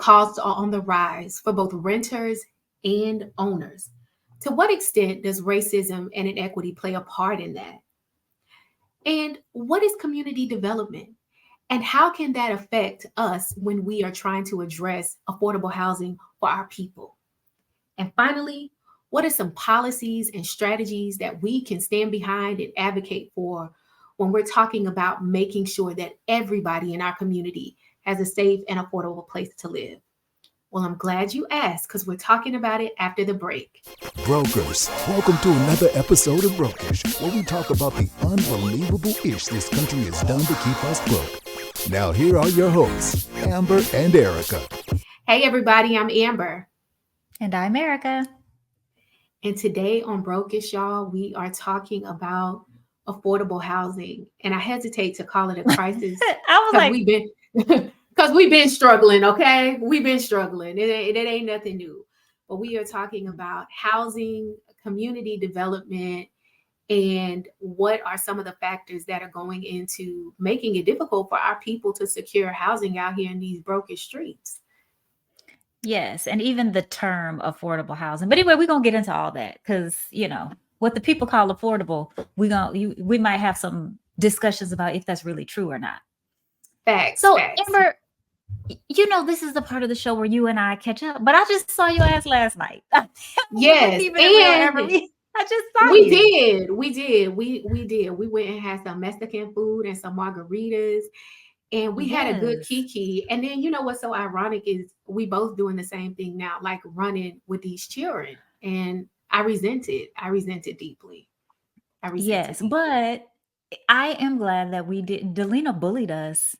costs are on the rise for both renters and owners. To what extent does racism and inequity play a part in that? And what is community development? And how can that affect us when we are trying to address affordable housing for our people? And finally, what are some policies and strategies that we can stand behind and advocate for when we're talking about making sure that everybody in our community has a safe and affordable place to live? Well, I'm glad you asked because we're talking about it after the break. Brokers, welcome to another episode of Brokers, where we talk about the unbelievable ish this country has done to keep us broke. Now here are your hosts, Amber and Erika. Hey everybody, I'm Amber. And I'm Erika. And today on Brokish, y'all, we are talking about affordable housing. And I hesitate to call it a crisis. I was like, because we've been struggling, okay? We've been struggling. It ain't nothing new. But we are talking about housing, community development, and what are some of the factors that are going into making it difficult for our people to secure housing out here in these broken streets. yes, and even the term affordable housing. But anyway, we're gonna get into all that because what the people call affordable, we might have some discussions about if that's really true or not. Facts. So facts. Amber, this is the part of the show where you and I catch up. But I just saw your ass last night. Yes, I just saw we you. We did. We went and had some Mexican food and some margaritas, and we had a good Yes. kiki. And then what's so ironic is we both doing the same thing now, like running with these children. And I resent it. I resent it deeply. Yes, but I am glad that we didn't. Delina bullied us.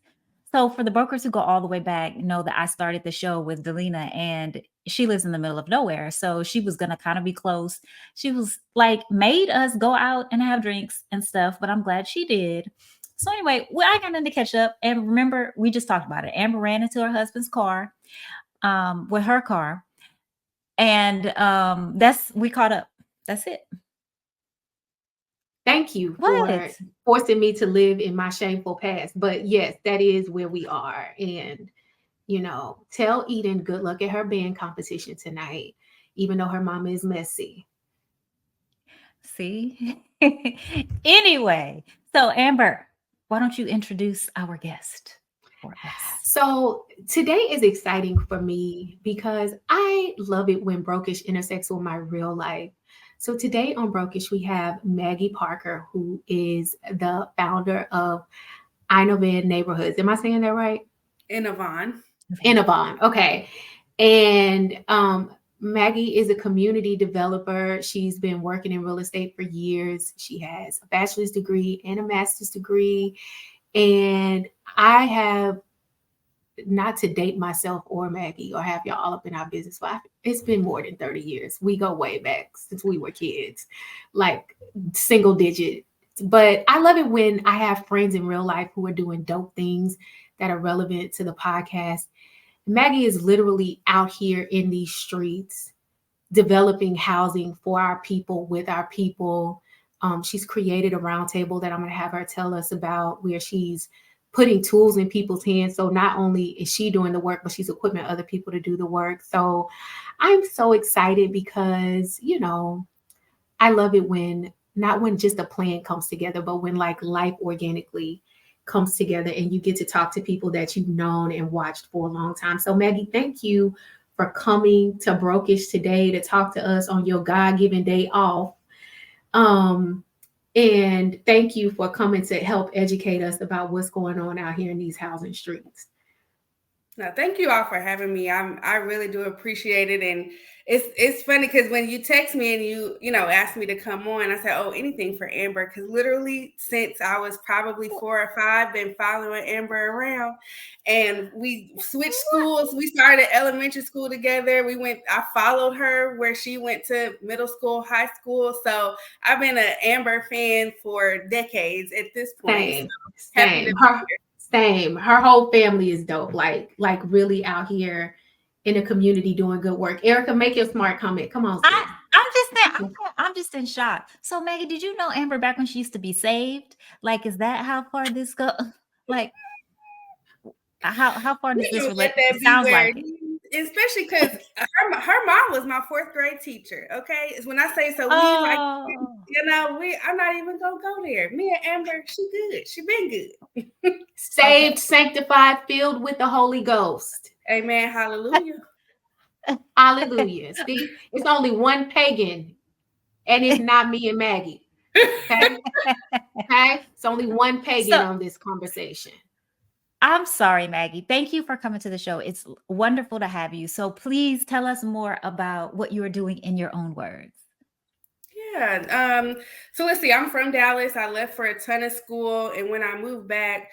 So for the brokers who go all the way back, know that I started the show with Delina, and she lives in the middle of nowhere. So she was going to kind of be close. She was like, made us go out and have drinks and stuff, but I'm glad she did. So anyway, I got in to catch up. And remember, we just talked about it. Amber ran into her husband's car with her car. And we caught up. That's it. Thank you for forcing me to live in my shameful past. But yes, that is where we are. And, tell Eden good luck at her band competition tonight, even though her mama is messy. See? Anyway, so Amber, why don't you introduce our guest for us? So today is exciting for me because I love it when Brokish intersects with my real life. So today on Brokish, we have Maggie Parker, who is the founder of Innovan Neighborhoods. Am I saying that right? Innovan. Okay. And Maggie is a community developer. She's been working in real estate for years. She has a bachelor's degree and a master's degree. And I have, not to date myself or Maggie or have y'all all up in our business, but it's been more than 30 years. We go way back since we were kids, like single digit. But I love it when I have friends in real life who are doing dope things that are relevant to the podcast. Maggie is literally out here in these streets, developing housing for our people, with our people. She's created a roundtable that I'm going to have her tell us about, where she's putting tools in people's hands. So not only is she doing the work, but she's equipping other people to do the work. So I'm so excited because, I love it when, not when just a plan comes together, but when like life organically comes together and you get to talk to people that you've known and watched for a long time. So Maggie, thank you for coming to Brokish today to talk to us on your God-given day off. And thank you for coming to help educate us about what's going on out here in these housing streets. No, thank you all for having me. I really do appreciate it. And it's funny because when you text me and you asked me to come on, I said, anything for Amber, because literally since I was probably 4 or 5, been following Amber around, and we switched schools. We started elementary school together. I followed her where she went to middle school, high school. So I've been an Amber fan for decades at this point. Same. Her whole family is dope. Like really out here in the community doing good work. Erika, make your smart comment. Come on. I'm just in shock. So Maggie, did you know Amber back when she used to be saved? Like, is that how far this goes? Like, how far does this relate? It sounds like it. especially because her mom was my 4th grade teacher. Okay, it's when I say so, we like, Oh. I'm not even gonna go there. Me and Amber, she good. She been good. Saved, sanctified, filled with the Holy Ghost. Amen. Hallelujah. Hallelujah. See, it's only one pagan, and it's not me and Maggie. Okay. Okay. It's only one pagan So on this conversation. I'm sorry, Maggie. Thank you for coming to the show. It's wonderful to have you. So please tell us more about what you are doing in your own words. Yeah. So let's see. I'm from Dallas. I left for a ton of school, and when I moved back,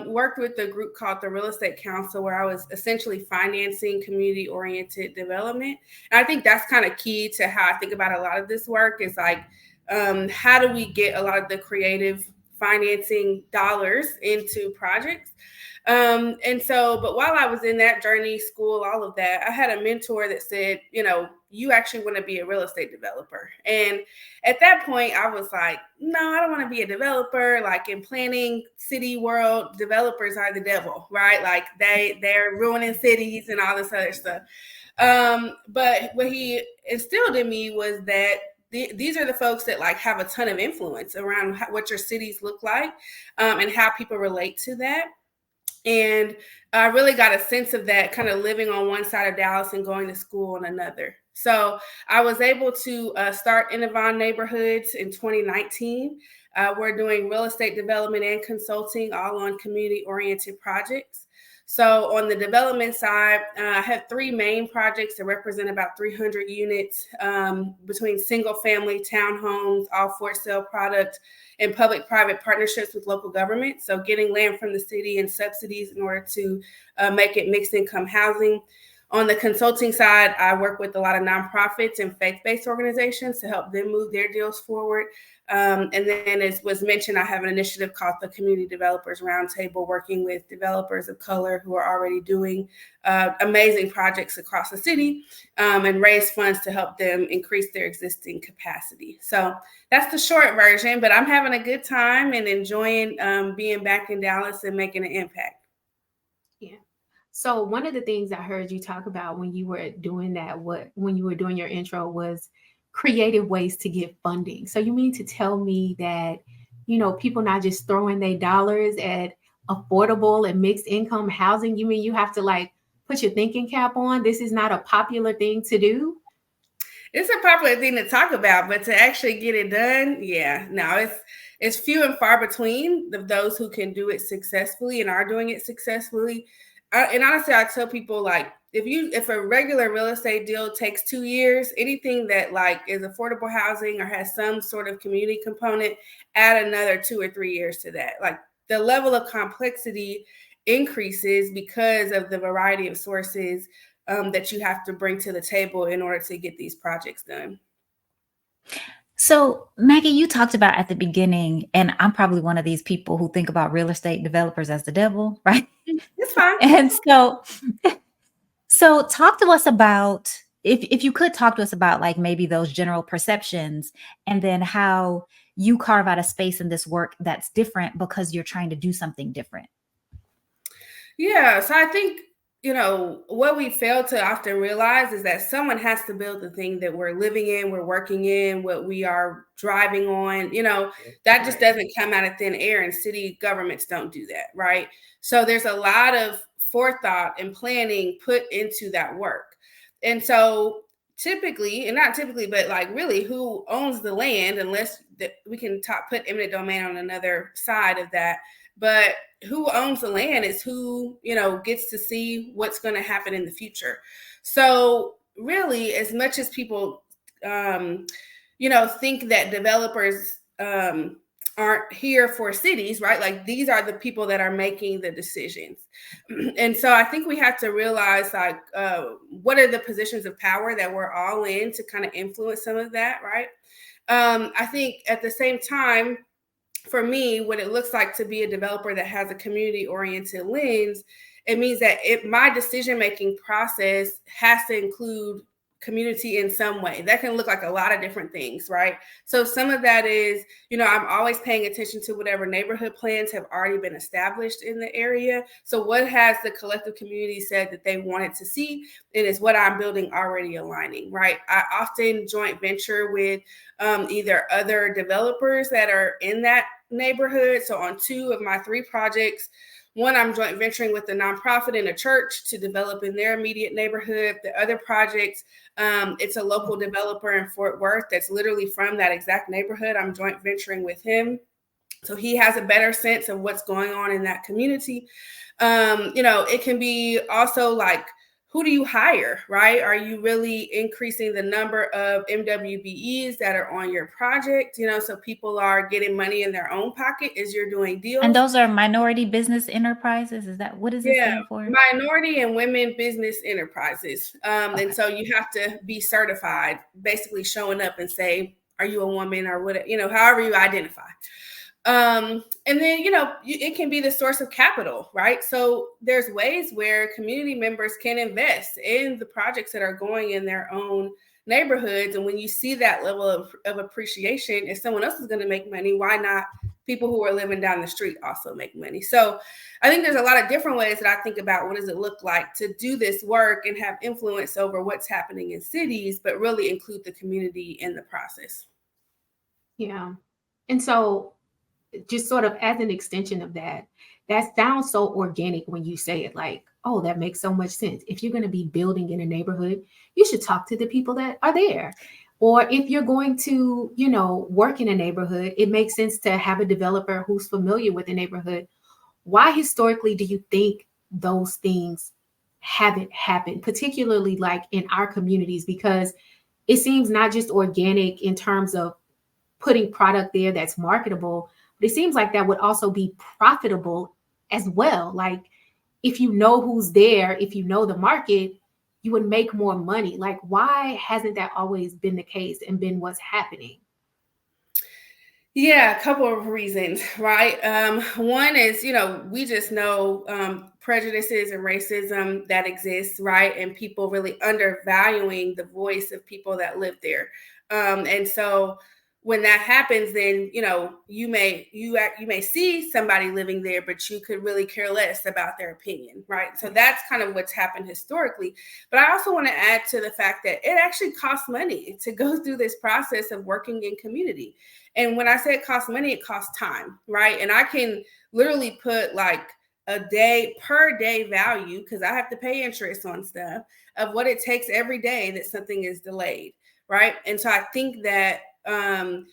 worked with a group called the Real Estate Council, where I was essentially financing community-oriented development. And I think that's kind of key to how I think about a lot of this work. Is like, how do we get a lot of the creative financing dollars into projects? But while I was in that journey, school, all of that, I had a mentor that said, you actually want to be a real estate developer. And at that point, I was like, no, I don't want to be a developer. Like in planning city world, developers are the devil, right? Like they're ruining cities and all this other stuff. But what he instilled in me was that these are the folks that like have a ton of influence around what your cities look like, and how people relate to that. And I really got a sense of that kind of living on one side of Dallas and going to school on another. So I was able to start Innovan Neighborhoods in 2019. We're doing real estate development and consulting, all on community-oriented projects. So on the development side, I have 3 main projects that represent about 300 units between single-family townhomes, all for sale product, and public-private partnerships with local government. So getting land from the city and subsidies in order to make it mixed-income housing. On the consulting side, I work with a lot of nonprofits and faith-based organizations to help them move their deals forward. And then, as was mentioned, I have an initiative called the Community Developers Roundtable, working with developers of color who are already doing amazing projects across the city, and raise funds to help them increase their existing capacity. So that's the short version, but I'm having a good time and enjoying being back in Dallas and making an impact. Yeah. So one of the things I heard you talk about when you were doing that, when you were doing your intro, was creative ways to get funding. So you mean to tell me that, people not just throwing their dollars at affordable and mixed income housing? You mean you have to like put your thinking cap on? This is not a popular thing to do? It's a popular thing to talk about, but to actually get it done, yeah, no, it's few and far between of those who can do it successfully and are doing it successfully. And honestly, I tell people, like, if a regular real estate deal takes 2 years, anything that like is affordable housing or has some sort of community component, add another 2 or 3 years to that. Like the level of complexity increases because of the variety of sources that you have to bring to the table in order to get these projects done. So, Maggie, you talked about at the beginning, and I'm probably one of these people who think about real estate developers as the devil, right? It's fine. And so talk to us about, if you could talk to us about like maybe those general perceptions, and then how you carve out a space in this work that's different because you're trying to do something different. Yeah, so I think, what we fail to often realize is that someone has to build the thing that we're living in, we're working in, what we are driving on. That just doesn't come out of thin air, and city governments don't do that, right? So there's a lot of forethought and planning put into that work. And so typically, and not typically, but like really, who owns the land, unless we can put eminent domain on another side of that. But who owns the land is who, gets to see what's going to happen in the future. So really, as much as people, think that developers aren't here for cities, right? Like these are the people that are making the decisions. And so I think we have to realize like, what are the positions of power that we're all in to kind of influence some of that, right? I think at the same time, for me, what it looks like to be a developer that has a community-oriented lens, it means that my decision-making process has to include community in some way. That can look like a lot of different things, right? So some of that is, I'm always paying attention to whatever neighborhood plans have already been established in the area. So what has the collective community said that they wanted to see? And is what I'm building already aligning, right? I often joint venture with either other developers that are in that neighborhood. So on 2 of my 3 projects, one, I'm joint venturing with a nonprofit and a church to develop in their immediate neighborhood. The other project, it's a local developer in Fort Worth that's literally from that exact neighborhood. I'm joint venturing with him. So he has a better sense of what's going on in that community. It can be also like, who do you hire, right? Are you really increasing the number of MWBEs that are on your project? So people are getting money in their own pocket as you're doing deals. And those are minority business enterprises. Is that, what does it stand for? Minority and women business enterprises. Okay. And so you have to be certified, basically showing up and say, are you a woman or what, however you identify. And then, it can be the source of capital, right? So there's ways where community members can invest in the projects that are going in their own neighborhoods. And when you see that level of appreciation, if someone else is going to make money, why not people who are living down the street also make money? So I think there's a lot of different ways that I think about what does it look like to do this work and have influence over what's happening in cities, but really include the community in the process. Yeah. And so just sort of as an extension of that sounds so organic when you say it, like, oh, that makes so much sense. If you're going to be building in a neighborhood, you should talk to the people that are there. Or if you're going to, work in a neighborhood, it makes sense to have a developer who's familiar with the neighborhood. Why historically do you think those things haven't happened, particularly like in our communities? Because it seems not just organic in terms of putting product there that's marketable, but it seems like that would also be profitable as well. Like if you know who's there, if you know the market, you would make more money. Like, why hasn't that always been the case and been what's happening? Yeah, a couple of reasons, right? One is, we just know prejudices and racism that exists, right? And people really undervaluing the voice of people that live there. And so when that happens, then, you may see somebody living there, but you could really care less about their opinion, right? So that's kind of what's happened historically. But I also want to add to the fact that it actually costs money to go through this process of working in community. And when I say it costs money, it costs time, right? And I can literally put like a day per day value, because I have to pay interest on stuff, of what it takes every day that something is delayed, right? And so I think that when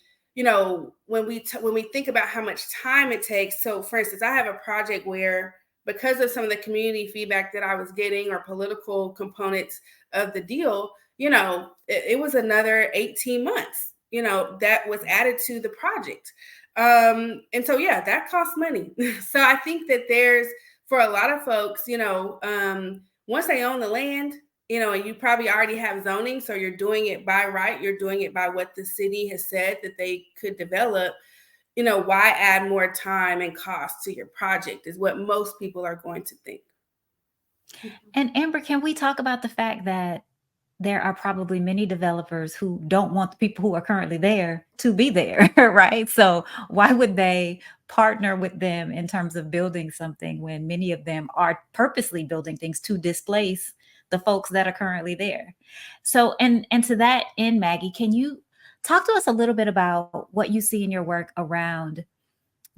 we think about how much time it takes. So for instance, I have a project where, because of some of the community feedback that I was getting or political components of the deal, it was another 18 months, that was added to the project. And so, yeah, that costs money. So I think that there's, for a lot of folks, once they own the land, and you probably already have zoning, so you're doing it by right. You're doing it by what the city has said that they could develop. Why add more time and cost to your project is what most people are going to think. And Amber, can we talk about the fact that there are probably many developers who don't want the people who are currently there to be there, right? So why would they partner with them in terms of building something when many of them are purposely building things to displace the folks that are currently there? So, and to that end, Maggie, can you talk to us a little bit about what you see in your work around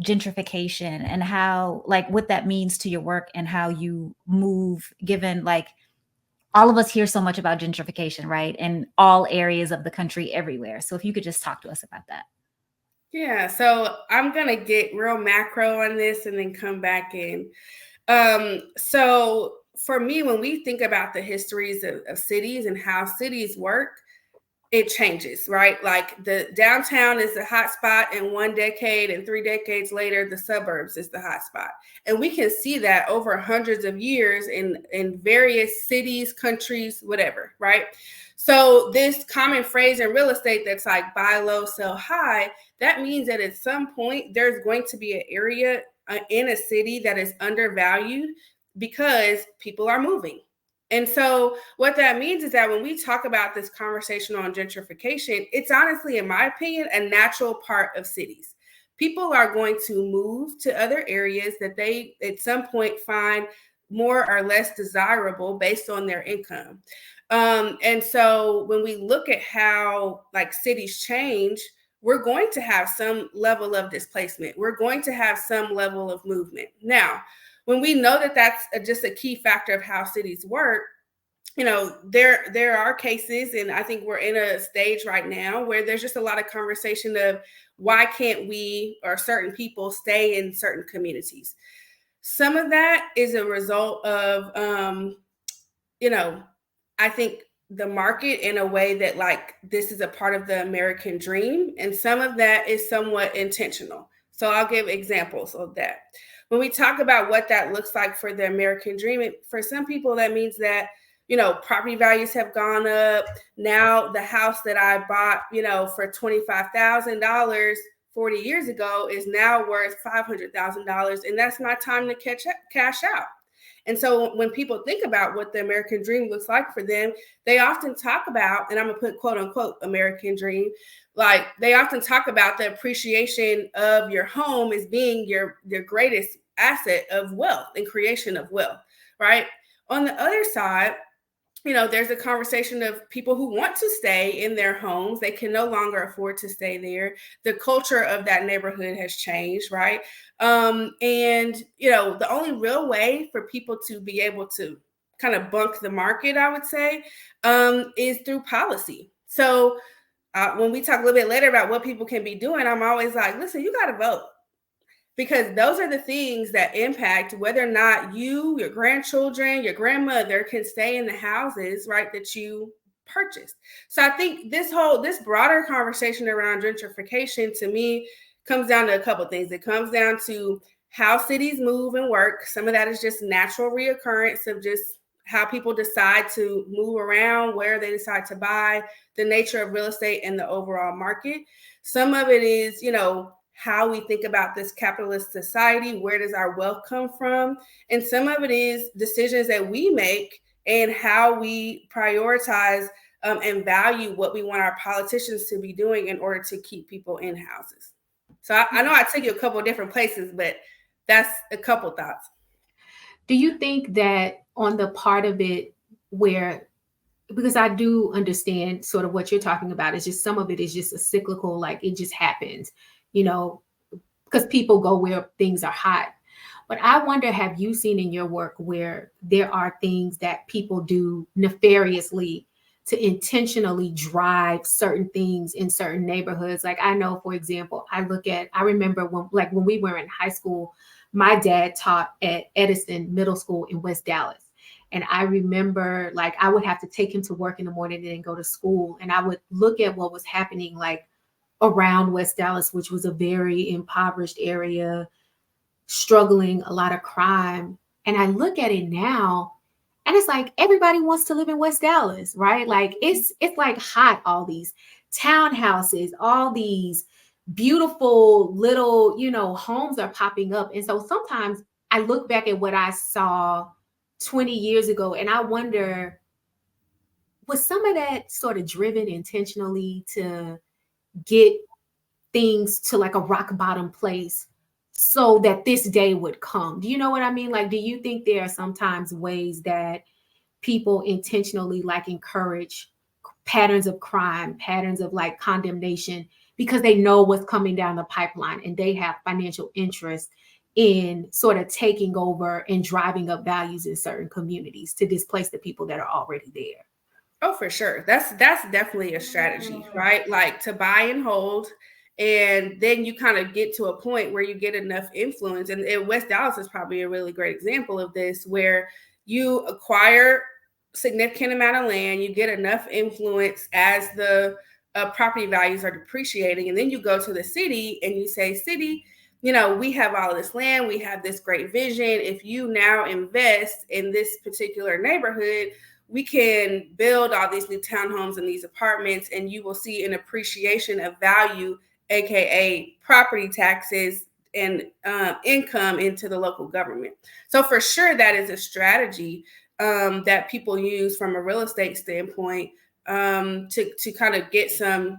gentrification and how, like, what that means to your work and how you move, given like all of us hear so much about gentrification, right? In all areas of the country, everywhere. So if you could just talk to us about that. Yeah, so I'm going to get real macro on this and then come back in. So for me, when we think about the histories of cities and how cities work, it changes, right? Like the downtown is the hot spot in 1 decade, and 3 decades later, the suburbs is the hot spot. And we can see that over hundreds of years in various cities, countries, whatever, right? So this common phrase in real estate that's like buy low, sell high, that means that at some point there's going to be an area in a city that is undervalued because people are moving. And so what that means is that when we talk about this conversation on gentrification, it's honestly, in my opinion, a natural part of cities. People are going to move to other areas that they at some point find more or less desirable based on their income. And so when we look at how like cities change, we're going to have some level of displacement. We're going to have some level of movement. Now, when we know that that's just a key factor of how cities work, there are cases, and I think we're in a stage right now where there's just a lot of conversation of why can't we or certain people stay in certain communities. Some of that is a result of, I think the market in a way that like this is a part of the American dream, and some of that is somewhat intentional. So I'll give examples of that. When we talk about what that looks like for the American dream, for some people that means that property values have gone up. Now the house that I bought, for $25,000 40 years ago is now worth $500,000, and that's my time to cash out. And so when people think about what the American dream looks like for them, they often talk about, and I'm going to put quote unquote American dream, like they often talk about the appreciation of your home as being your greatest asset of wealth and creation of wealth, right? On the other side, there's a conversation of people who want to stay in their homes. They can no longer afford to stay there. The culture of that neighborhood has changed, right? And, the only real way for people to be able to kind of bunk the market, I would say, is through policy. So when we talk a little bit later about what people can be doing, I'm always like, listen, you got to vote. Because those are the things that impact whether or not you, your grandchildren, your grandmother can stay in the houses, right, that you purchased. So I think this broader conversation around gentrification to me comes down to a couple of things. It comes down to how cities move and work. Some of that is just natural reoccurrence of just how people decide to move around, where they decide to buy, the nature of real estate and the overall market. Some of it is, how we think about this capitalist society, where does our wealth come from? And some of it is decisions that we make and how we prioritize and value what we want our politicians to be doing in order to keep people in houses. So I know I took you a couple of different places, but that's a couple thoughts. Do you think that on the part of it where, because I do understand sort of what you're talking about, is just some of it is just a cyclical, like it just happens, because people go where things are hot. But I wonder, have you seen in your work where there are things that people do nefariously to intentionally drive certain things in certain neighborhoods? Like I know, for example, I remember when we were in high school, my dad taught at Edison Middle School in West Dallas. And I remember like I would have to take him to work in the morning and then go to school. And I would look at what was happening like around West Dallas, which was a very impoverished area, struggling, a lot of crime. And I look at it now and it's like everybody wants to live in West Dallas, right? Like it's like hot, all these townhouses, all these beautiful little, homes are popping up. And so sometimes I look back at what I saw 20 years ago and I wonder, was some of that sort of driven intentionally to get things to like a rock bottom place so that this day would come? Do you know what I mean? Like, do you think there are sometimes ways that people intentionally like encourage patterns of crime, patterns of like condemnation, because they know what's coming down the pipeline and they have financial interest in sort of taking over and driving up values in certain communities to displace the people that are already there? Oh, for sure. That's definitely a strategy, right? Like to buy and hold. And then you kind of get to a point where you get enough influence. And West Dallas is probably a really great example of this, where you acquire significant amount of land, you get enough influence as the property values are depreciating. And then you go to the city and you say, city, we have all this land, we have this great vision. If you now invest in this particular neighborhood, we can build all these new townhomes and these apartments, and you will see an appreciation of value, aka property taxes and income into the local government. So for sure, that is a strategy. that people use from a real estate standpoint to kind of get some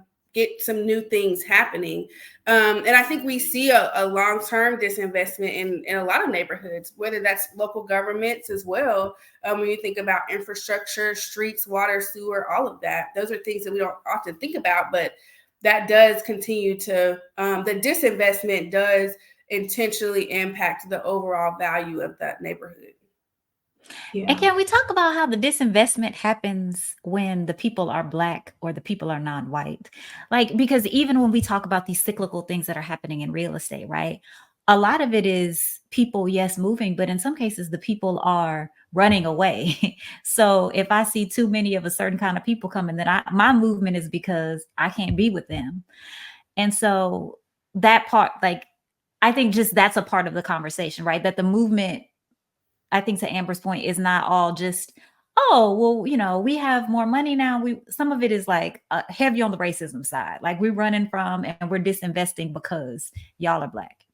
new things happening. And I think we see a long-term disinvestment in a lot of neighborhoods, whether that's local governments as well. When you think about infrastructure, streets, water, sewer, all of that, those are things that we don't often think about, but that does continue to, the disinvestment does intentionally impact the overall value of that neighborhood. And Yeah. can we talk about how the disinvestment happens when the people are Black or the people are non-white? Like, because even when we talk about these cyclical things that are happening in real estate, right? A lot of it is people, yes, moving, but in some cases, the people are running away. So if I see too many of a certain kind of people coming, then my movement is because I can't be with them. And so that part, like, I think just that's a part of the conversation, right? That the movement, I think to Amber's point, is not all just, oh, well, you know, we have more money now. Some of it is like heavy on the racism side. Like we're running from and we're disinvesting because y'all are Black.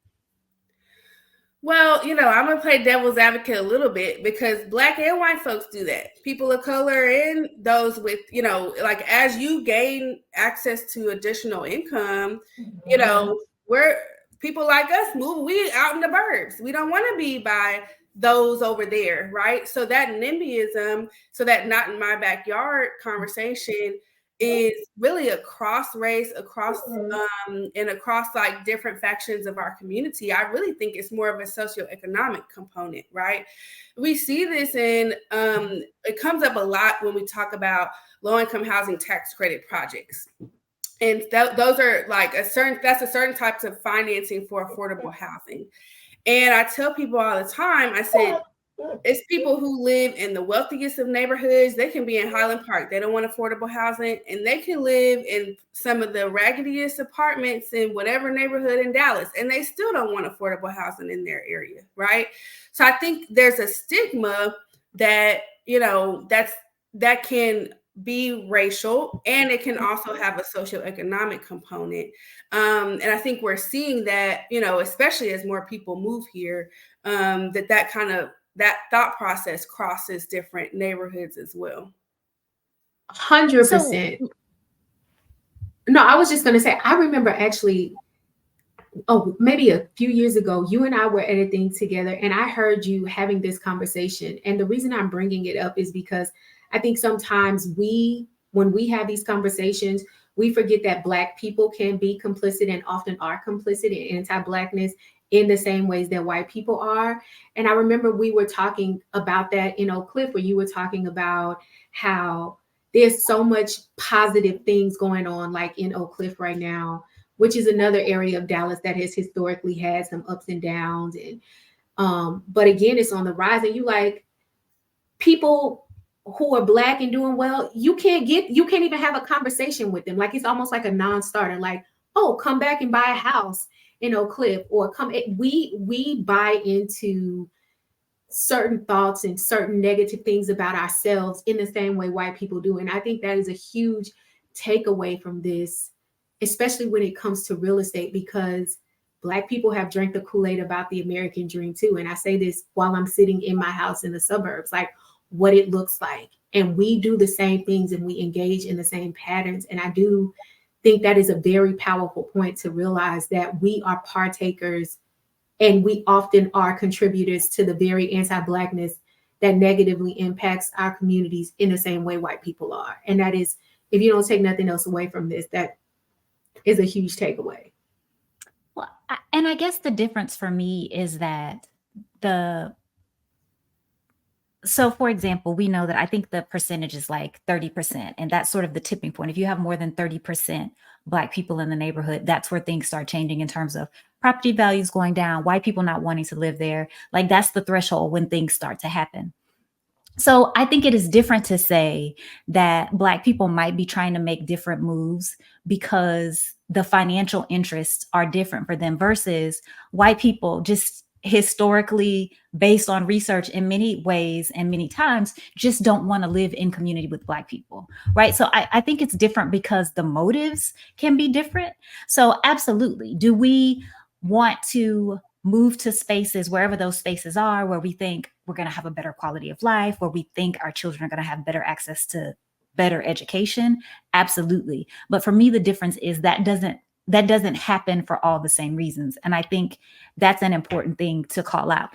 Well, I'm going to play devil's advocate a little bit, because Black and white folks do that. People of color and those with, like, as you gain access to additional income, we're people like us move, we out in the burbs. We don't want to be by those over there, right? So that NIMBYism, so that not in my backyard conversation is really across race, across and across like different factions of our community. I really think it's more of a socioeconomic component, right? We see this in it comes up a lot when we talk about low-income housing tax credit projects. And those are like a certain types of financing for affordable housing. And I tell people all the time, I said, it's people who live in the wealthiest of neighborhoods. They can be in Highland Park. They don't want affordable housing. And they can live in some of the raggediest apartments in whatever neighborhood in Dallas. And they still don't want affordable housing in their area, right? So I think there's a stigma that, that can be racial, and it can also have a socioeconomic component. And I think we're seeing that, especially as more people move here, that thought process crosses different neighborhoods as well. 100%. No, I was just going to say, I remember actually, maybe a few years ago, you and I were editing together, and I heard you having this conversation. And the reason I'm bringing it up is because I think sometimes when we have these conversations, we forget that Black people can be complicit and often are complicit in anti-Blackness in the same ways that white people are. And I remember we were talking about that in Oak Cliff, where you were talking about how there's so much positive things going on, like in Oak Cliff right now, which is another area of Dallas that has historically had some ups and downs. And but again, it's on the rise. And you like people who are Black and doing well, you can't even have a conversation with them. Like it's almost like a non-starter. Like, oh, come back and buy a house in Oak Cliff, or we buy into certain thoughts and certain negative things about ourselves in the same way white people do. And I think that is a huge takeaway from this, especially when it comes to real estate, because Black people have drank the Kool-Aid about the American dream too. And I say this while I'm sitting in my house in the suburbs, like what it looks like. And we do the same things and we engage in the same patterns. And I do think that is a very powerful point to realize that we are partakers and we often are contributors to the very anti-Blackness that negatively impacts our communities in the same way white people are. And that is, if you don't take nothing else away from this, that is a huge takeaway. Well, and I guess the difference for me is that so for example, we know that I think the percentage is like 30%, and that's sort of the tipping point. If you have more than 30% Black people in the neighborhood, that's where things start changing in terms of property values going down, white people not wanting to live there. Like that's the threshold when things start to happen. So I think it is different to say that Black people might be trying to make different moves because the financial interests are different for them versus white people just historically, based on research in many ways and many times, just don't want to live in community with Black people, right? So I think it's different because the motives can be different. So absolutely. Do we want to move to spaces, wherever those spaces are, where we think we're going to have a better quality of life, where we think our children are going to have better access to better education? Absolutely. But for me, the difference is that doesn't happen for all the same reasons. And I think that's an important thing to call out.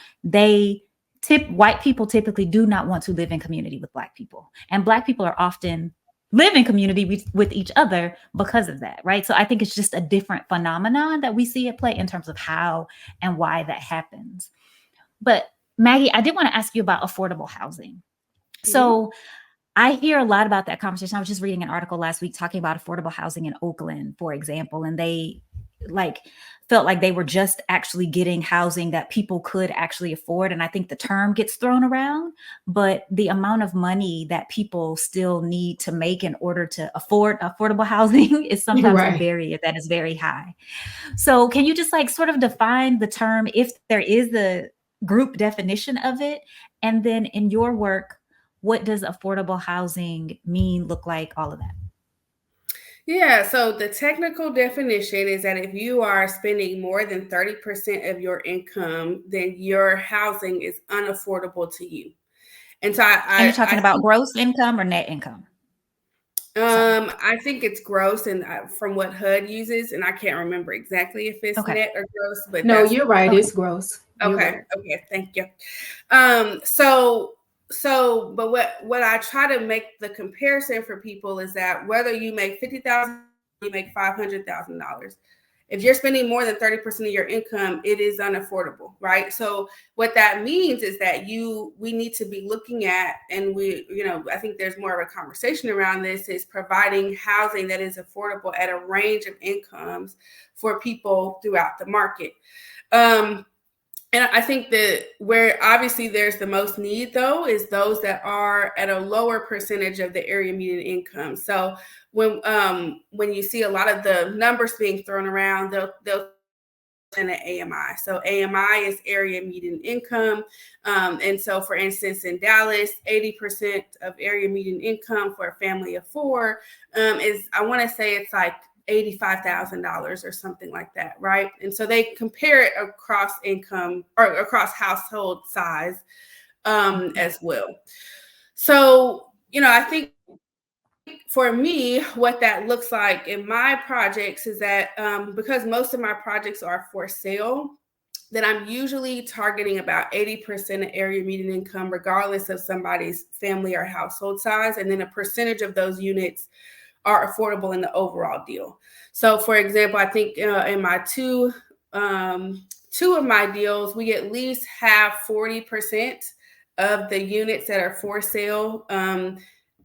White people typically do not want to live in community with Black people. And Black people are often live in community with each other because of that, right? So I think it's just a different phenomenon that we see at play in terms of how and why that happens. But Maggie, I did want to ask you about affordable housing. So I hear a lot about that conversation. I was just reading an article last week talking about affordable housing in Oakland, for example, and they felt like they were just actually getting housing that people could actually afford. And I think the term gets thrown around, but the amount of money that people still need to make in order to afford affordable housing is sometimes a barrier that is very high. So can you just sort of define the term, if there is a group definition of it? And then in your work, what does affordable housing mean, look like, all of that? Yeah, so the technical definition is that if you are spending more than 30% of your income, then your housing is unaffordable to you. And so And you're talking about gross income or net income? I think it's gross, and from what HUD uses, and I can't remember exactly if it's net or gross, but no, you're right. It's gross. Okay. Okay. Thank you. But what I try to make the comparison for people is that whether you make $50,000, you make $500,000. If you're spending more than 30% of your income, it is unaffordable, right? So what that means is that we need to be looking at, and I think there's more of a conversation around this, is providing housing that is affordable at a range of incomes for people throughout the market. And I think that where obviously there's the most need, though, is those that are at a lower percentage of the area median income. So when you see a lot of the numbers being thrown around, they'll in an AMI. So AMI is area median income. And so, for instance, in Dallas, 80% of area median income for a family of four is, I want to say it's like $85,000 or something like that, right? And so they compare it across income or across household size as well. So, I think for me, what that looks like in my projects is that because most of my projects are for sale, that I'm usually targeting about 80% of area median income, regardless of somebody's family or household size. And then a percentage of those units are affordable in the overall deal. So, for example, I think in my two of my deals, we at least have 40% of the units that are for sale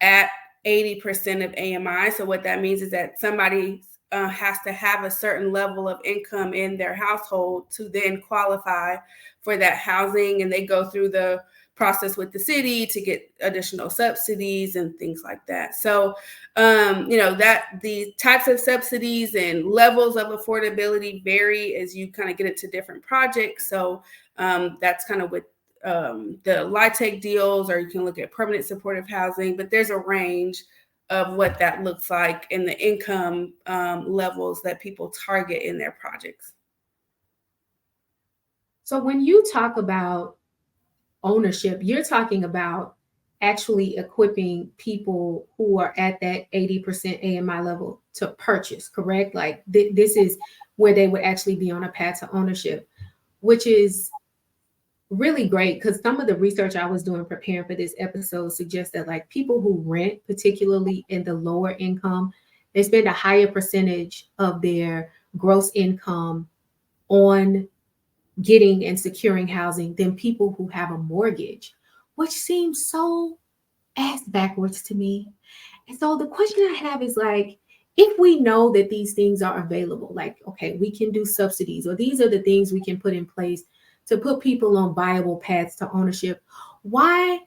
at 80% of AMI. So what that means is that somebody has to have a certain level of income in their household to then qualify for that housing, and they go through the process with the city to get additional subsidies and things like that. So, that the types of subsidies and levels of affordability vary as you kind of get into different projects. So that's kind of with the LIHTC deals, or you can look at permanent supportive housing, but there's a range of what that looks like in the income levels that people target in their projects. So when you talk about ownership, you're talking about actually equipping people who are at that 80% AMI level to purchase, correct? Like this is where they would actually be on a path to ownership, which is really great, because some of the research I was doing preparing for this episode suggests that like people who rent, particularly in the lower income, they spend a higher percentage of their gross income on getting and securing housing than people who have a mortgage, which seems so ass backwards to me. And so the question I have is like, if we know that these things are available, like, okay, we can do subsidies, or these are the things we can put in place to put people on viable paths to ownership, why,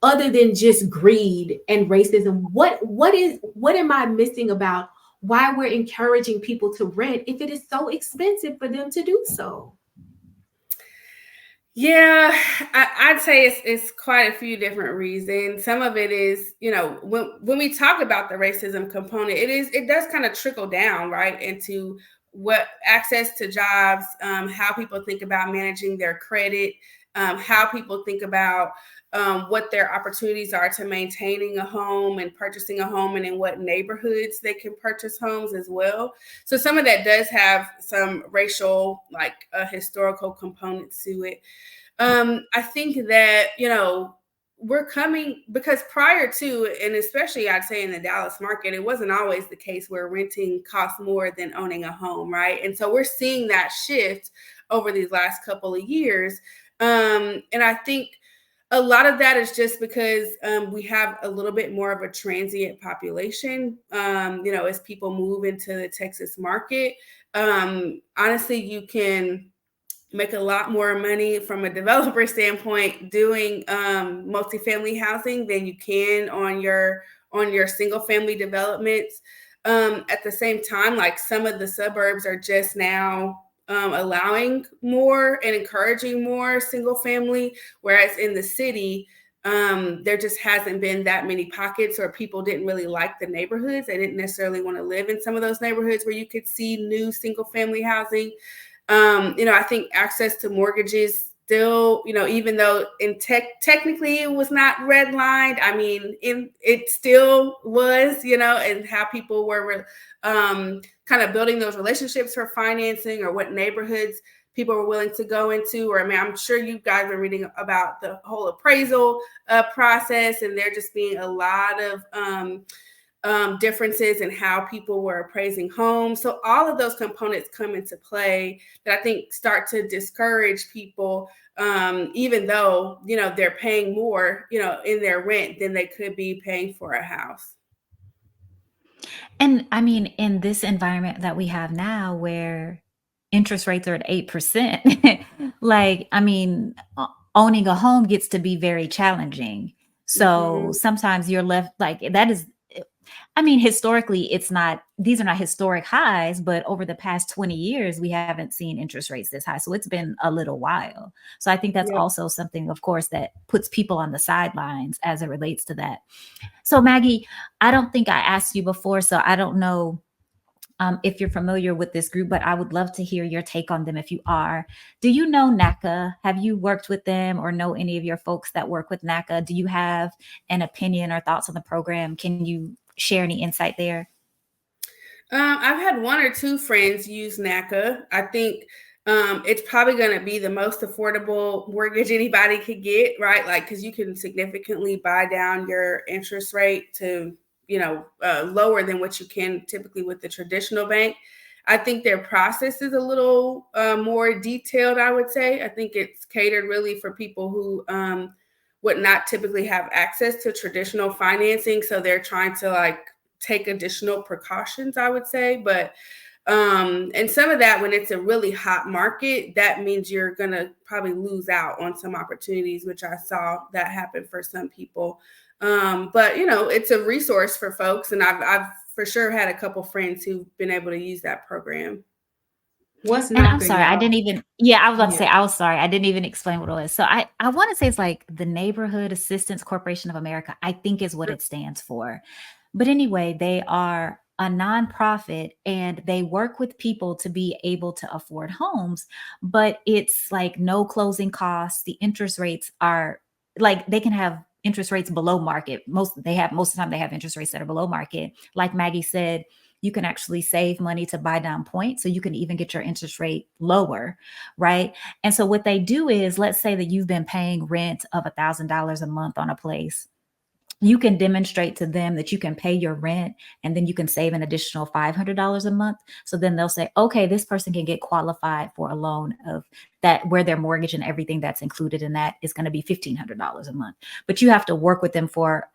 other than just greed and racism, what am I missing about why we're encouraging people to rent if it is so expensive for them to do so? Yeah, I'd say it's quite a few different reasons. Some of it is, when we talk about the racism component, it does kind of trickle down, right, into what access to jobs, how people think about managing their credit, how people think about what their opportunities are to maintaining a home and purchasing a home, and in what neighborhoods they can purchase homes as well. So some of that does have some racial, like historical components to it. I think that, we're coming, because prior to, and especially I'd say in the Dallas market, it wasn't always the case where renting costs more than owning a home, right? And so we're seeing that shift over these last couple of years. And I think a lot of that is just because we have a little bit more of a transient population, as people move into the Texas market. Honestly, you can make a lot more money from a developer standpoint doing multifamily housing than you can on your single family developments. At the same time, like, some of the suburbs are just now allowing more and encouraging more single family, whereas in the city, there just hasn't been that many pockets, or people didn't really like the neighborhoods. They didn't necessarily want to live in some of those neighborhoods where you could see new single family housing. I think access to mortgages still, even though technically it was not redlined, I mean, it still was, and how people were kind of building those relationships for financing, or what neighborhoods people were willing to go into. Or, I mean, I'm sure you guys are reading about the whole appraisal process, and there just being a lot of differences in how people were appraising homes. So all of those components come into play that I think start to discourage people, even though, they're paying more, in their rent than they could be paying for a house. And I mean, in this environment that we have now where interest rates are at 8%, like, I mean, owning a home gets to be very challenging. So sometimes you're left like that is, I mean, historically, these are not historic highs, but over the past 20 years, we haven't seen interest rates this high. So it's been a little while. So I think that's Yeah. also something, of course, that puts people on the sidelines as it relates to that. So, Maggie, I don't think I asked you before, so I don't know if you're familiar with this group, but I would love to hear your take on them if you are. Do you know NACA? Have you worked with them, or know any of your folks that work with NACA? Do you have an opinion or thoughts on the program? Can you share any insight there? I've had one or two friends use NACA. I think it's probably going to be the most affordable mortgage anybody could get, right? Like, because you can significantly buy down your interest rate to, lower than what you can typically with the traditional bank. I think their process is a little more detailed, I would say. I think it's catered really for people who would not typically have access to traditional financing. So they're trying to, like, take additional precautions, I would say. But and some of that, when it's a really hot market, that means you're gonna probably lose out on some opportunities, which I saw that happen for some people. But it's a resource for folks, and I've for sure had a couple friends who've been able to use that program. What's And I'm NACA, sorry, I y'all? didn't even, yeah, I was about to Yeah. say, I was sorry, I didn't even explain what it was. So I want to say it's like the Neighborhood Assistance Corporation of America, I think is what it stands for. But anyway, they are a nonprofit and they work with people to be able to afford homes, but it's like no closing costs. The interest rates are like they can have interest rates below market. Most of the time they have interest rates that are below market. Like Maggie said, you can actually save money to buy down points. So you can even get your interest rate lower, right? And so what they do is, let's say that you've been paying rent of $1,000 a month on a place. You can demonstrate to them that you can pay your rent and then you can save an additional $500 a month. So then they'll say, okay, this person can get qualified for a loan of that, where their mortgage and everything that's included in that is going to be $1,500 a month. But you have to work with them for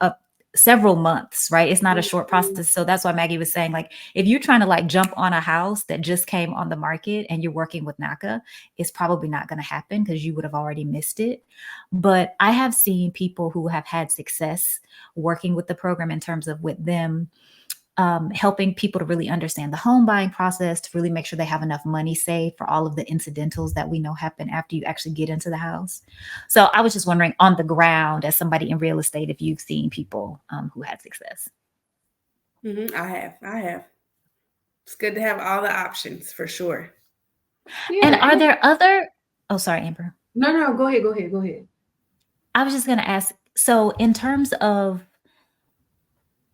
several months, right? It's not a short process. So that's why Maggie was saying, like, if you're trying to like jump on a house that just came on the market and you're working with NACA, it's probably not going to happen because you would have already missed it. But I have seen people who have had success working with the program in terms of with them helping people to really understand the home buying process, to really make sure they have enough money saved for all of the incidentals that we know happen after you actually get into the house. So I was just wondering, on the ground, as somebody in real estate, if you've seen people who had success. I have. It's good to have all the options for sure. Yeah. And are there other, oh, sorry, Amber. No, go ahead. I was just going to ask, so in terms of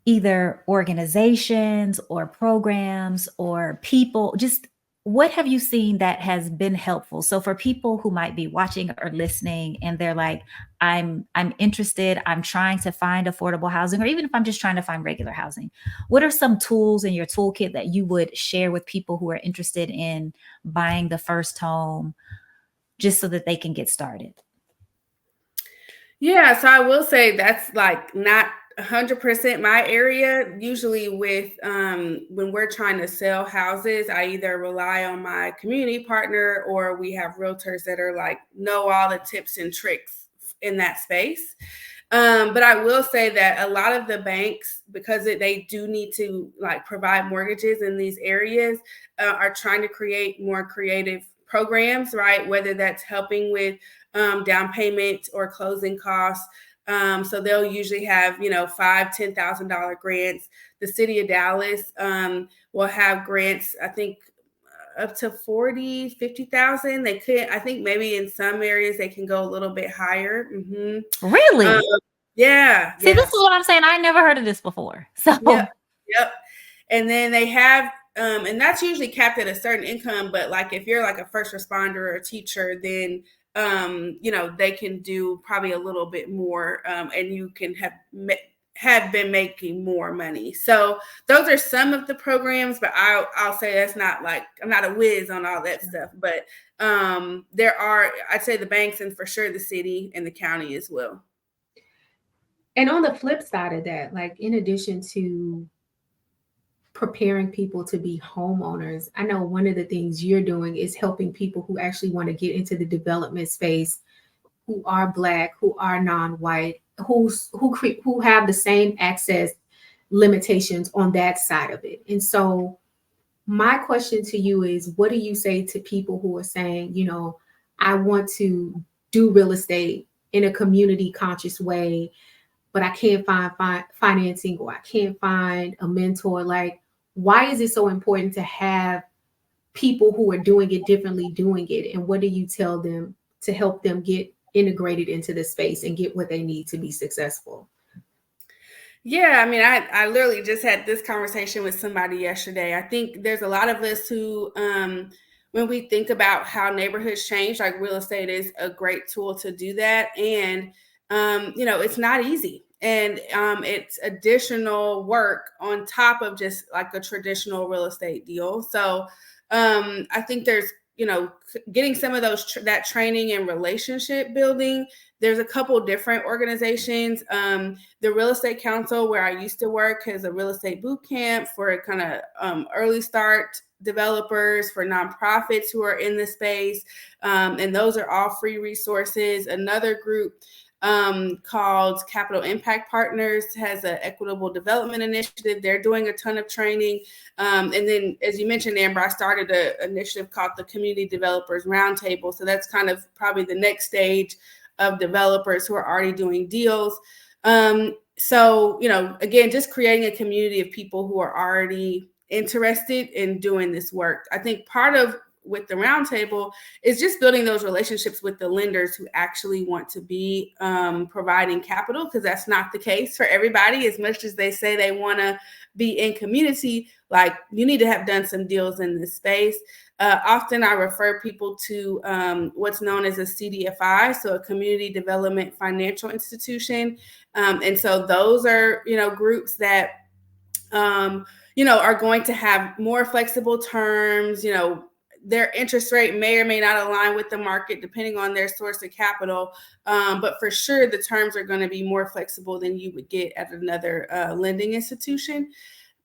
either organizations or programs or people, just what have you seen that has been helpful? So for people who might be watching or listening and they're like, I'm interested, I'm trying to find affordable housing, or even if I'm just trying to find regular housing, what are some tools in your toolkit that you would share with people who are interested in buying the first home, just so that they can get started? Yeah, so I will say that's like not 100% my area. Usually with when we're trying to sell houses, I either rely on my community partner or we have realtors that are like know all the tips and tricks in that space. But I will say that a lot of the banks, because they do need to like provide mortgages in these areas, are trying to create more creative programs, right? Whether that's helping with down payment or closing costs. So they'll usually have, $5,000, $10,000 grants. The city of Dallas will have grants, I think, up to 40, 50,000. They could, I think maybe in some areas they can go a little bit higher. Really? Yeah. See, this is what I'm saying. I never heard of this before. So Yep. And then they have, and that's usually capped at a certain income. But like if you're like a first responder or a teacher, then they can do probably a little bit more, and you can have been making more money. So those are some of the programs, but I'll say that's not like, I'm not a whiz on all that stuff. But there are, I'd say the banks and for sure the city and the county as well. And on the flip side of that, like in addition to preparing people to be homeowners, I know one of the things you're doing is helping people who actually want to get into the development space, who are Black, who are non-white, who have the same access limitations on that side of it. And so my question to you is, what do you say to people who are saying, I want to do real estate in a community conscious way, but I can't find financing, or I can't find a mentor? Like, why is it so important to have people who are doing it differently doing it? And what do you tell them to help them get integrated into the space and get what they need to be successful? Yeah, I mean, I literally just had this conversation with somebody yesterday. I think there's a lot of us who, when we think about how neighborhoods change, like real estate is a great tool to do that. And, it's not easy. And it's additional work on top of just like a traditional real estate deal. So I think there's, getting some of those, that training and relationship building. There's a couple different organizations. The Real Estate Council, where I used to work, has a real estate boot camp for kind of early start developers, for nonprofits who are in the space. And those are all free resources. Another group called Capital Impact Partners has an equitable development initiative. They're doing a ton of training. And then, as you mentioned, Amber, I started an initiative called the Community Developers Roundtable. So that's kind of probably the next stage of developers who are already doing deals. So, again, just creating a community of people who are already interested in doing this work. I think part of with the roundtable is just building those relationships with the lenders who actually want to be providing capital, because that's not the case for everybody. As much as they say they want to be in community, like you need to have done some deals in this space. Often I refer people to what's known as a CDFI, so a community development financial institution. And so those are, groups that, are going to have more flexible terms. Their interest rate may or may not align with the market depending on their source of capital. But for sure, the terms are going to be more flexible than you would get at another lending institution.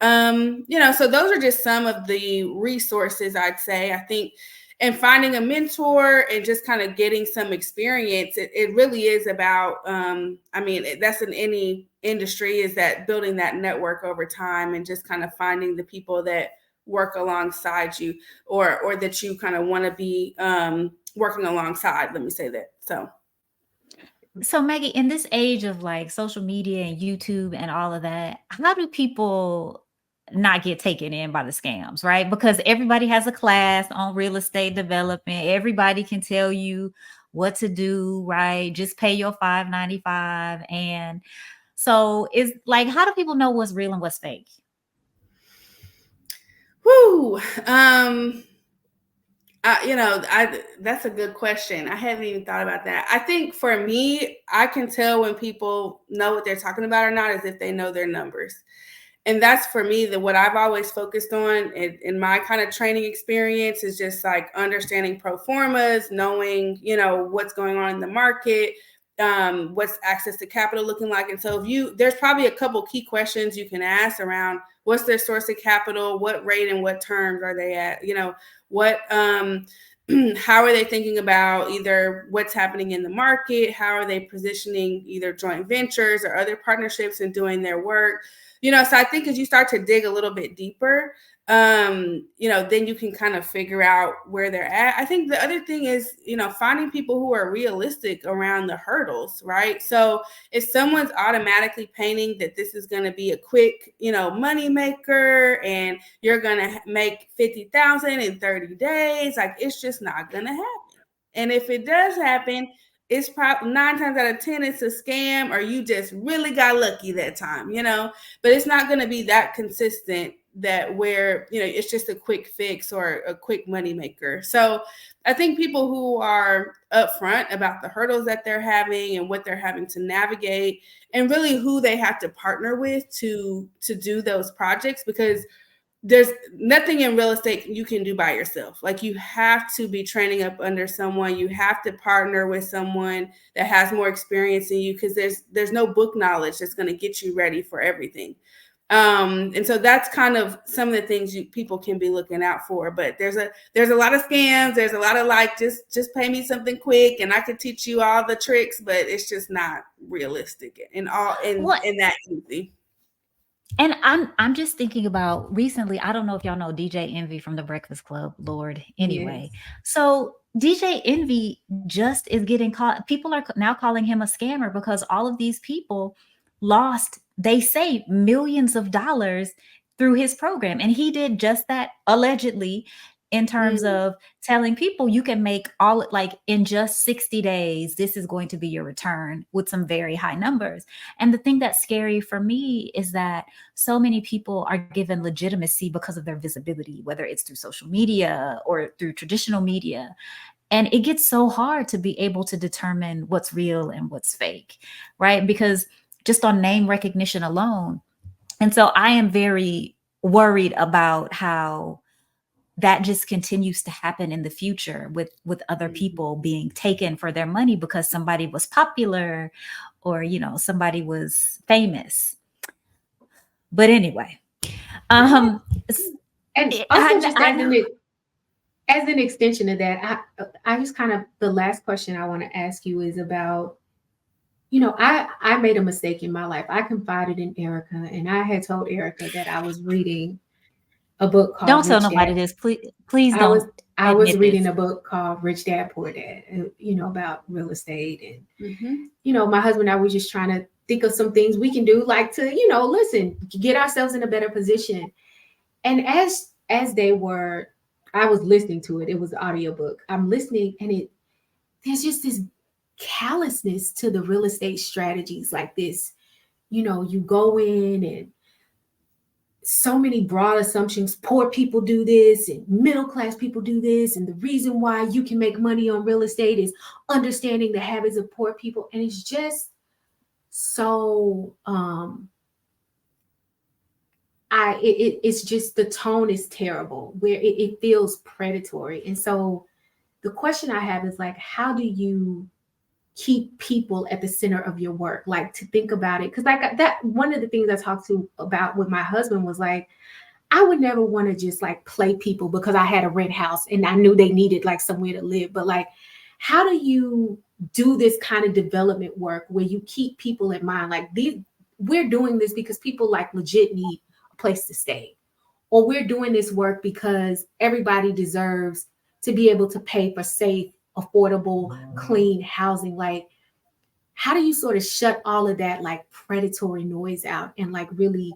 So those are just some of the resources I'd say. I think, and finding a mentor and just kind of getting some experience, it really is about, that's in any industry, is that building that network over time and just kind of finding the people that work alongside you or that you kind of want to be working alongside. Let me say that. So Maggie, in this age of like social media and YouTube and all of that, how do people not get taken in by the scams, right? Because everybody has a class on real estate development. Everybody can tell you what to do, right? Just pay your $5.95. And so it's like, how do people know what's real and what's fake? Whew. That's a good question. I haven't even thought about that. I think for me, I can tell when people know what they're talking about or not is if they know their numbers. And that's for me what I've always focused on in my kind of training experience is just like understanding pro formas, knowing, what's going on in the market, what's access to capital looking like. And so there's probably a couple key questions you can ask around what's their source of capital, what rate and what terms are they at, what, how are they thinking about either what's happening in the market? How are they positioning either joint ventures or other partnerships and doing their work? So I think as you start to dig a little bit deeper, then you can kind of figure out where they're at. I think the other thing is, finding people who are realistic around the hurdles, right? So if someone's automatically painting that this is going to be a quick, money maker and you're going to make 50,000 in 30 days, like it's just not going to happen. And if it does happen, it's probably 9 times out of 10, it's a scam or you just really got lucky that time, but it's not going to be that consistent that where, it's just a quick fix or a quick money maker. So I think people who are upfront about the hurdles that they're having and what they're having to navigate and really who they have to partner with to do those projects, because there's nothing in real estate you can do by yourself. Like you have to be training up under someone. You have to partner with someone that has more experience than you, because there's no book knowledge that's going to get you ready for everything. And so that's kind of some of the things people can be looking out for. But there's a lot of scams. There's a lot of like, just pay me something quick and I can teach you all the tricks, but it's just not realistic and that easy. And I'm just thinking about recently, I don't know if y'all know DJ Envy from the Breakfast Club, Lord. Anyway, Yes. So DJ Envy just is getting caught. People are now calling him a scammer because all of these people lost, they say, millions of dollars through his program. And he did just that allegedly in terms of telling people you can make all like in just 60 days, this is going to be your return with some very high numbers. And the thing that's scary for me is that so many people are given legitimacy because of their visibility, whether it's through social media or through traditional media. And it gets so hard to be able to determine what's real and what's fake, right? Because just on name recognition alone. And so I am very worried about how that just continues to happen in the future with other people being taken for their money because somebody was popular or, somebody was famous. But anyway, and also just as an extension of that, I just kind of, the last question I want to ask you is about, I made a mistake in my life. I confided in Erika and I had told Erika that I was reading a book called Don't tell nobody this. Please don't. I was reading a book called Rich Dad Poor Dad, about real estate. And, my husband and I were just trying to think of some things we can do, like to, listen, get ourselves in a better position. And as I was listening to it, it was an audiobook. I'm listening and there's just this callousness to the real estate strategies like this. You go in and so many broad assumptions. Poor people do this and middle class people do this. And the reason why you can make money on real estate is understanding the habits of poor people. And it's just so, it's just, the tone is terrible where it feels predatory. And so the question I have is like, how do you keep people at the center of your work, like to think about it? Because like that, one of the things I talked about with my husband was like, I would never want to just like play people because I had a rent house and I knew they needed like somewhere to live. But like, how do you do this kind of development work where you keep people in mind? Like we're doing this because people like legit need a place to stay, or we're doing this work because everybody deserves to be able to pay for safe, affordable, clean housing. Like, how do you sort of shut all of that like predatory noise out and like really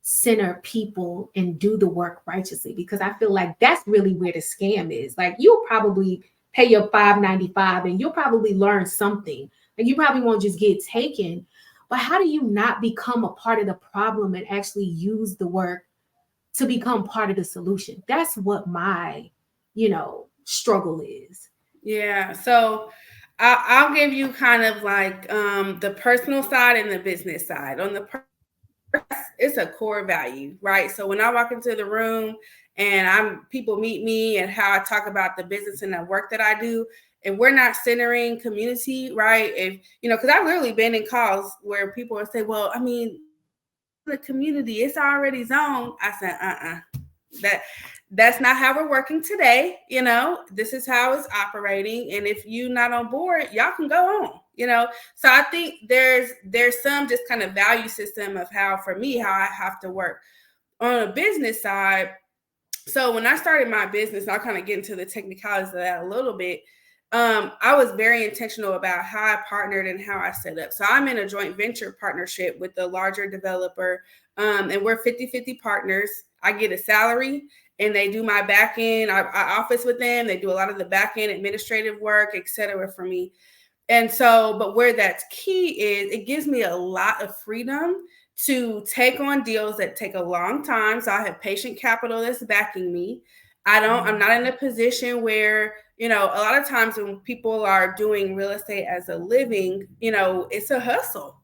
center people and do the work righteously, because I feel like that's really where the scam is. Like, you'll probably pay your $5.95 and you'll probably learn something, and you probably won't just get taken. But how do you not become a part of the problem and actually use the work to become part of the solution? That's what my, struggle is. Yeah. So I'll give you kind of like the personal side and the business side. On the it's a core value, right? So when I walk into the room and people meet me and how I talk about the business and the work that I do, if we're not centering community, right? If because I've literally been in calls where people will say, "Well, I mean, the community, it's already zoned." I said, that's not how we're working today. This is how it's operating, and if you're not on board, y'all can go on. So I think there's some just kind of value system of how I have to work on a business side. So when I started my business, I'll kind of get into the technicalities of that a little bit. I was very intentional about how I partnered and how I set up. So I'm in a joint venture partnership with a larger developer, and we're 50-50 partners. I get a salary and they do my back end. I office with them. They do a lot of the back end administrative work, et cetera, for me. And so, but where that's key is it gives me a lot of freedom to take on deals that take a long time. So I have patient capital that's backing me. I'm not in a position where, a lot of times when people are doing real estate as a living, it's a hustle.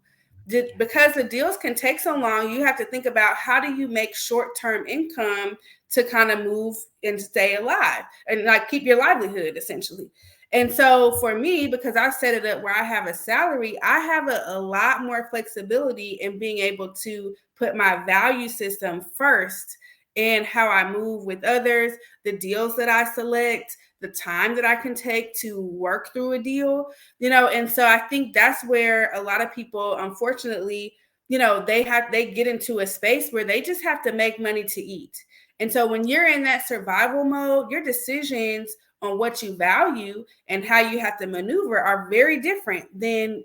Because the deals can take so long, you have to think about how do you make short-term income to kind of move and stay alive and like keep your livelihood essentially. And so for me, because I've set it up where I have a salary, I have a lot more flexibility in being able to put my value system first in how I move with others, the deals that I select, the time that I can take to work through a deal, and so I think that's where a lot of people, unfortunately, they get into a space where they just have to make money to eat. And so when you're in that survival mode, your decisions on what you value and how you have to maneuver are very different than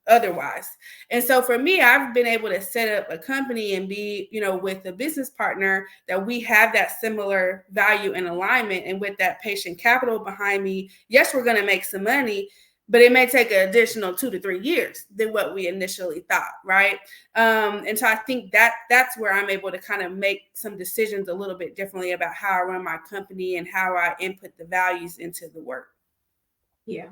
otherwise. And so for me, I've been able to set up a company and be, with a business partner that we have that similar value and alignment. And with that patient capital behind me, yes, we're going to make some money, but it may take an additional 2 to 3 years than what we initially thought, right? And so I think that's where I'm able to kind of make some decisions a little bit differently about how I run my company and how I input the values into the work. Yeah.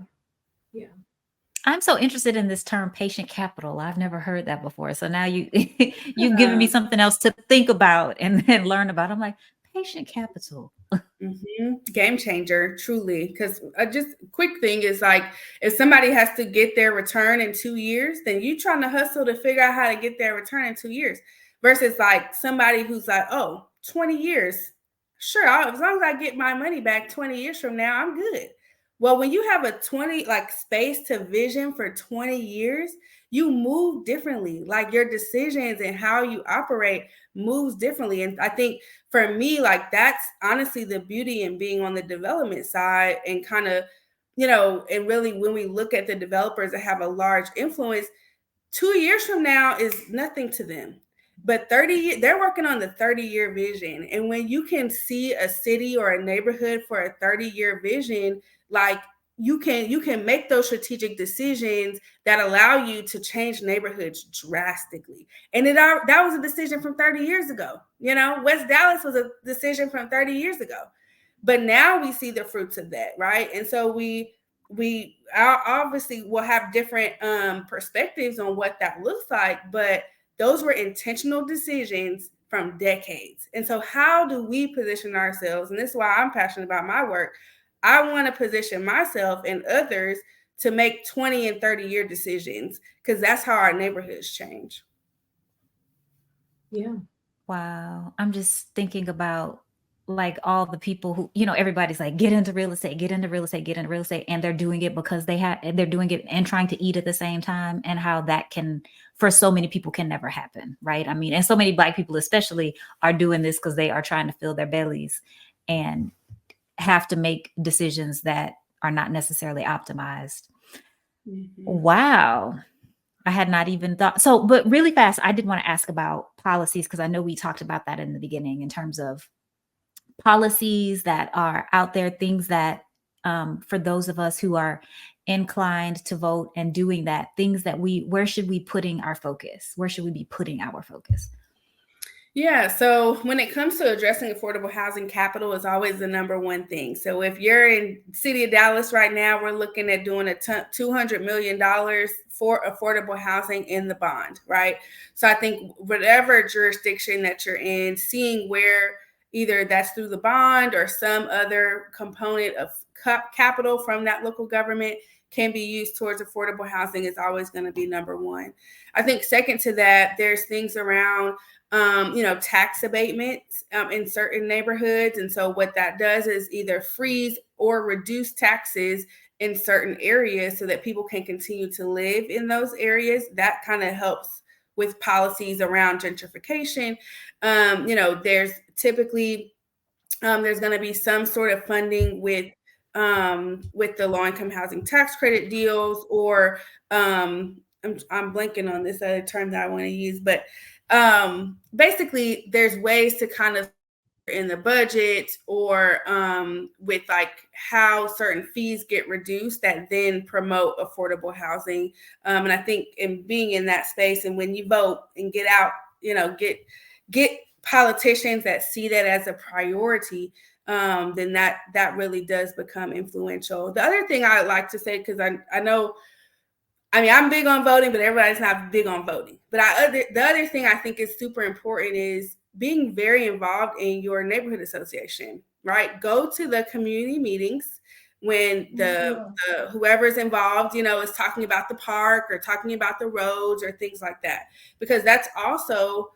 I'm so interested in this term patient capital. I've never heard that before. So now you've given me something else to think about and then learn about. I'm like, patient capital. Game changer, truly. Because just quick thing is like, if somebody has to get their return in 2 years, then you trying to hustle to figure out how to get their return in 2 years versus like somebody who's like, 20 years. Sure. As long as I get my money back 20 years from now, I'm good. Well, when you have a 20 like space to vision for 20 years, you move differently. Like your decisions and how you operate moves differently. And I think for me, like that's honestly the beauty in being on the development side and kind of, and really when we look at the developers that have a large influence, 2 years from now is nothing to them. But 30, they're working on the 30-year vision. And when you can see a city or a neighborhood for a 30-year vision, like you can make those strategic decisions that allow you to change neighborhoods drastically. And that was a decision from 30 years ago. West Dallas was a decision from 30 years ago. But now we see the fruits of that, right? And so we obviously will have different perspectives on what that looks like, but those were intentional decisions from decades. And so how do we position ourselves? And this is why I'm passionate about my work. I want to position myself and others to make 20 and 30-year decisions because that's how our neighborhoods change. Yeah. Wow. I'm just thinking about like all the people who, everybody's like, get into real estate, get into real estate, get into real estate. And they're doing it because they're doing it and trying to eat at the same time. And how that can, for so many people, can never happen. Right. I mean, and so many Black people especially are doing this because they are trying to fill their bellies and have to make decisions that are not necessarily optimized. Mm-hmm. Wow. I had not even thought. So, but really fast, I did want to ask about policies, because I know we talked about that in the beginning in terms of policies that are out there, things that for those of us who are inclined to vote and doing that, things that where should we putting our focus? Where should we be putting our focus? Yeah, so when it comes to addressing affordable housing, capital is always the number one thing. So if you're in city of Dallas right now, we're looking at doing $200 million for affordable housing in the bond, right? So I think whatever jurisdiction that you're in, seeing where either that's through the bond or some other component of capital from that local government can be used towards affordable housing is always going to be number one. I think second to that, there's things around tax abatements in certain neighborhoods. And so what that does is either freeze or reduce taxes in certain areas so that people can continue to live in those areas. That kind of helps with policies around gentrification. There's typically there's going to be some sort of funding with the low-income housing tax credit deals, or I'm blanking on this other term that I want to use, but basically there's ways to kind of in the budget or with like how certain fees get reduced that then promote affordable housing. And I think in being in that space, and when you vote and get out, get politicians that see that as a priority, then that really does become influential. The other thing I like to say, because I know, I'm big on voting, but everybody's not big on voting. But the other thing I think is super important is being very involved in your neighborhood association, right? Go to the community meetings when the whoever's involved, is talking about the park or talking about the roads or things like that, because that's also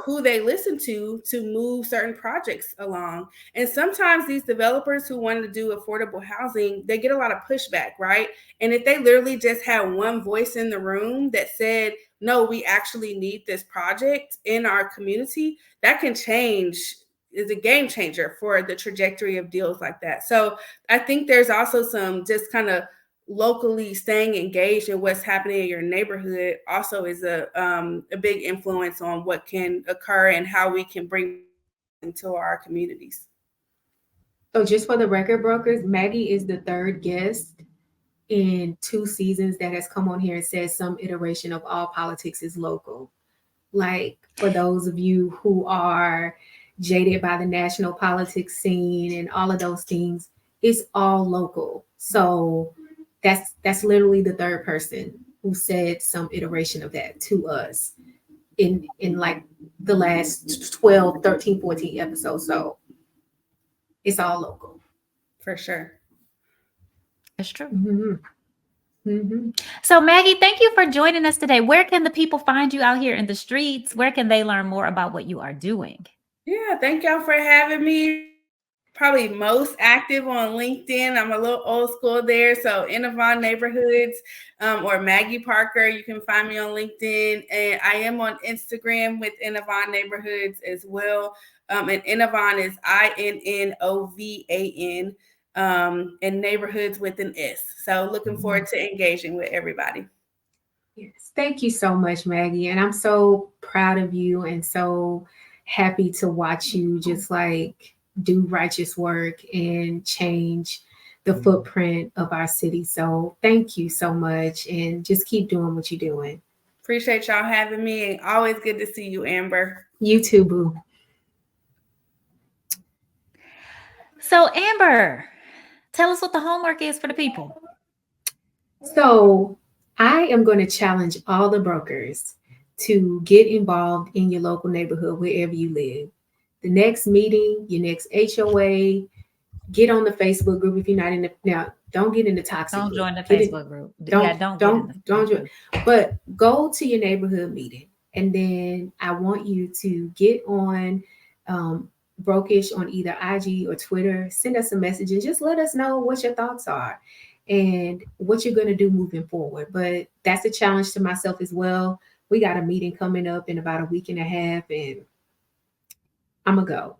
who they listen to move certain projects along. And sometimes these developers who want to do affordable housing, they get a lot of pushback, right? And if they literally just had one voice in the room that said, no, we actually need this project in our community, that can change, is a game changer for the trajectory of deals like that. So I think there's also some just kind of locally staying engaged in what's happening in your neighborhood also is a big influence on what can occur and how we can bring into our communities. So just for the record, brokers, Maggie is the third guest in 2 seasons that has come on here and said some iteration of all politics is local. Like, for those of you who are jaded by the national politics scene and all of those things, it's all local. So that's literally the third person who said some iteration of that to us in like the last 12, 13, 14 episodes. So it's all local. For sure. It's true. Mm-hmm. Mm-hmm. So Maggie, thank you for joining us today. Where can the people find you out here in the streets? Where can they learn more about what you are doing? Yeah, thank y'all for having me. Probably most active on LinkedIn. I'm a little old school there. So Innovan Neighborhoods or Maggie Parker, you can find me on LinkedIn. And I am on Instagram with Innovan Neighborhoods as well. And Innovan is INNOVAN and Neighborhoods with an S. So looking forward to engaging with everybody. Yes, thank you so much, Maggie. And I'm so proud of you and so happy to watch you just like do righteous work and change the footprint of our city. So thank you so much, and just keep doing what you're doing. Appreciate y'all having me, and always good to see you, Amber. You too, boo. So Amber, tell us what the homework is for the people. So I am going to challenge all the brokers to get involved in your local neighborhood wherever you live. The next meeting, your next HOA, get on the Facebook group if you're not in the, now don't get in the toxic Don't group. join the Facebook group. Don't join. But go to your neighborhood meeting, and then I want you to get on Brokish on either IG or Twitter. Send us a message and just let us know what your thoughts are and what you're going to do moving forward. But that's a challenge to myself as well. We got a meeting coming up in about a week and a half, and I'm gonna go.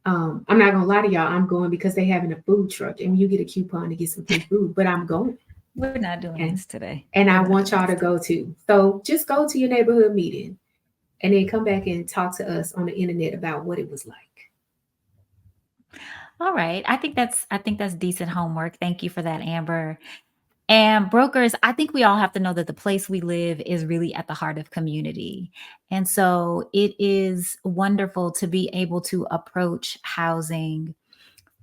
I'm not gonna lie to y'all. I'm going because they having a food truck, and you get a coupon to get some free food. But I'm going. We're not doing And, this today. and We're I not want doing y'all to this go to. So just go to your neighborhood meeting and then come back and talk to us on the internet about what it was like. All right. I think that's decent homework. Thank you for that, Amber. And brokers, I think we all have to know that the place we live is really at the heart of community. And so it is wonderful to be able to approach housing,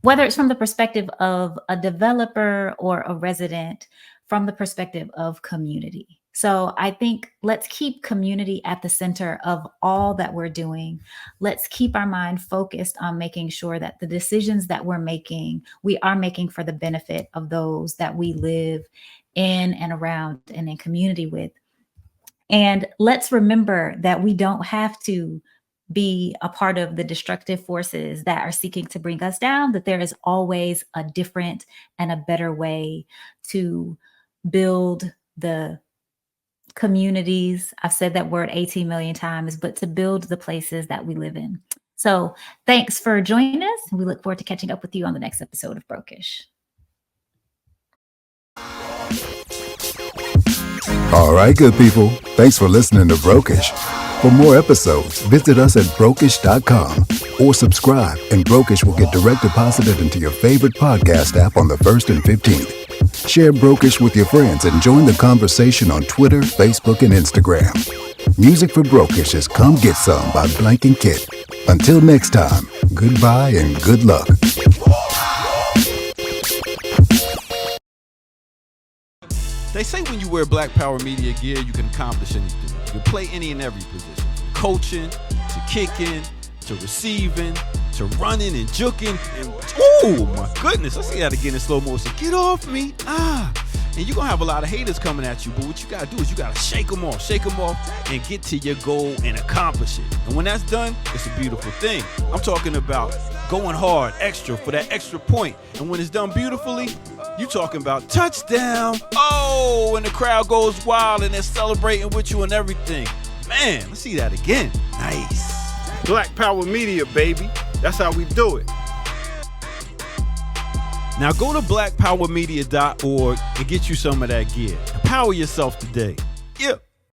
whether it's from the perspective of a developer or a resident, from the perspective of community. So I think let's keep community at the center of all that we're doing. Let's keep our mind focused on making sure that the decisions that we are making for the benefit of those that we live in and around and in community with. And let's remember that we don't have to be a part of the destructive forces that are seeking to bring us down, that there is always a different and a better way to build the communities. I've said that word 18 million times, but to build the places that we live in. So thanks for joining us. We look forward to catching up with you on the next episode of Brokish. All right, good people. Thanks for listening to Brokish. For more episodes, visit us at brokish.com or subscribe, and Brokish will get direct deposited into your favorite podcast app on the 1st and 15th. Share Brokish with your friends and join the conversation on Twitter, Facebook, and Instagram. Music for Brokish is Come Get Some by Blank and Kit. Until next time, goodbye and good luck. They say when you wear Black Power Media gear, you can accomplish anything. You can play any and every position. From coaching, to kicking, to receiving, to running and juking. And oh my goodness, let's see that again in slow motion. Get off me. And you're going to have a lot of haters coming at you, but what you got to do is you got to shake them off, and get to your goal and accomplish it. And when that's done, it's a beautiful thing. I'm talking about going hard, extra, for that extra point. And when it's done beautifully, you talking about touchdown. Oh, and the crowd goes wild and they're celebrating with you and everything. Man, let's see that again. Nice. Black Power Media, baby. That's how we do it. Now go to blackpowermedia.org and get you some of that gear. Empower yourself today. Yeah.